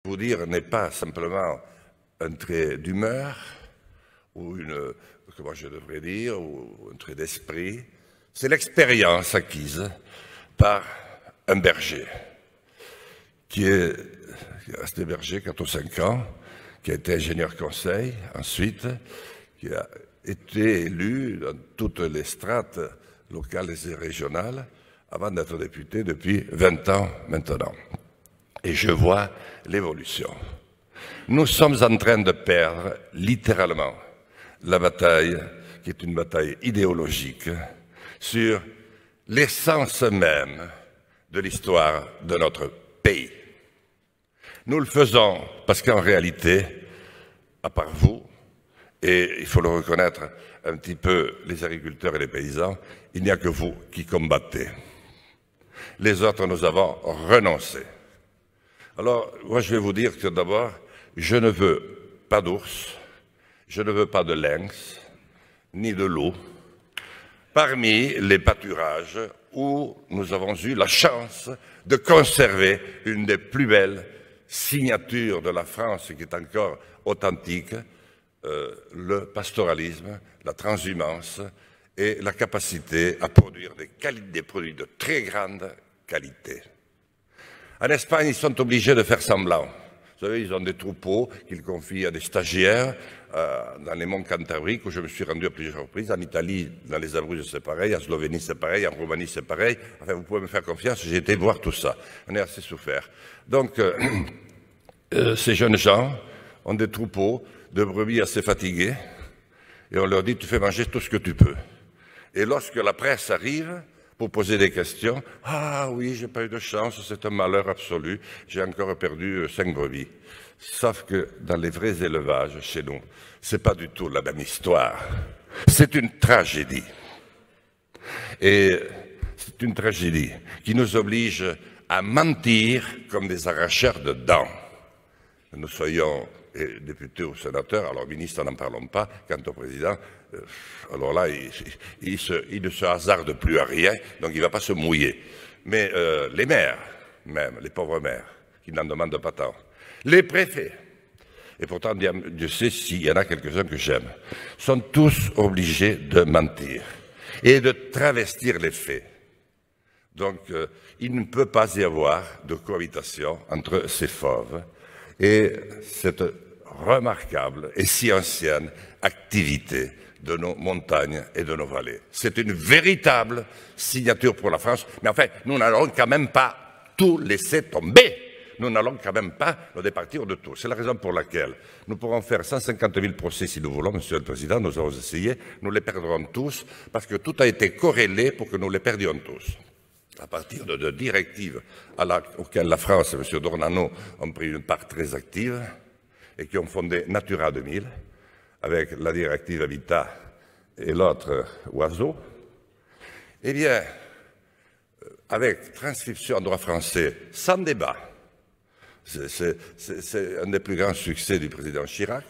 vous dire n'est pas simplement un trait d'humeur ou comment je devrais dire, ou un trait d'esprit, c'est l'expérience acquise par un berger qui est resté berger 4 ou 5 ans, qui a été ingénieur conseil ensuite, qui a été élu dans toutes les strates locales et régionales avant d'être député depuis 20 ans maintenant. Et je vois l'évolution. Nous sommes en train de perdre littéralement la bataille, qui est une bataille idéologique, sur l'essence même de l'histoire de notre pays. Nous le faisons parce qu'en réalité, à part vous, et il faut le reconnaître un petit peu les agriculteurs et les paysans, il n'y a que vous qui combattez. Les autres, nous avons renoncé. Alors, moi je vais vous dire que d'abord, je ne veux pas d'ours, je ne veux pas de lynx, ni de loup, parmi les pâturages où nous avons eu la chance de conserver une des plus belles signatures de la France qui est encore authentique, le pastoralisme, la transhumance et la capacité à produire des produits de très grande qualité. En Espagne, ils sont obligés de faire semblant. Vous savez, ils ont des troupeaux qu'ils confient à des stagiaires dans les monts Cantabriques, où je me suis rendu à plusieurs reprises. En Italie, dans les Abruzzes, c'est pareil. En Slovénie, c'est pareil. En Roumanie, c'est pareil. Enfin, vous pouvez me faire confiance, j'ai été voir tout ça. On est assez souffert. Donc, ces jeunes gens ont des troupeaux de brebis assez fatigués, et on leur dit, tu fais manger tout ce que tu peux. Et lorsque la presse arrive pour poser des questions, « Ah oui, j'ai pas eu de chance, c'est un malheur absolu, j'ai encore perdu 5 brebis. » Sauf que dans les vrais élevages, chez nous, c'est pas du tout la même histoire. C'est une tragédie. Et c'est une tragédie qui nous oblige à mentir comme des arracheurs de dents. Nous soyons députés ou sénateurs, alors ministre, n'en parlons pas, quant au président, alors là, il ne se hasarde plus à rien, donc il ne va pas se mouiller. Mais les maires, même, les pauvres maires, qui n'en demandent pas tant, les préfets, et pourtant Dieu sait s'il y en a quelques-uns que j'aime, sont tous obligés de mentir et de travestir les faits. Donc il ne peut pas y avoir de cohabitation entre ces fauves et cette remarquable et si ancienne activité de nos montagnes et de nos vallées. C'est une véritable signature pour la France, mais enfin, nous n'allons quand même pas tout laisser tomber. Nous n'allons quand même pas nous départir de tout. C'est la raison pour laquelle nous pourrons faire 150 000 procès si nous voulons, Monsieur le Président, nous avons essayé, nous les perdrons tous, parce que tout a été corrélé pour que nous les perdions tous. À partir de directives auxquelles la France et M. Dornano ont pris une part très active et qui ont fondé Natura 2000, avec la directive Habitat et l'autre Oiseaux, eh bien, avec transcription en droit français sans débat, c'est un des plus grands succès du président Chirac,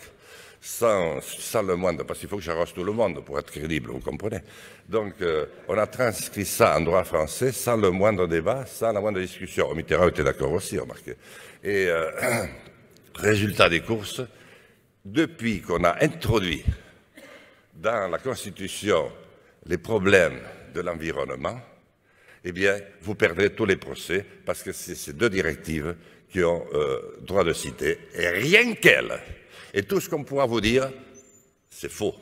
sans le moindre, parce qu'il faut que j'arrose tout le monde pour être crédible, vous comprenez. Donc, on a transcrit ça en droit français sans le moindre débat, sans la moindre discussion. Mitterrand était d'accord aussi, remarquez. Et résultat des courses, depuis qu'on a introduit dans la Constitution les problèmes de l'environnement, eh bien, vous perdrez tous les procès, parce que c'est ces 2 directives qui ont droit de citer, et rien qu'elles. Et tout ce qu'on pourra vous dire, c'est faux.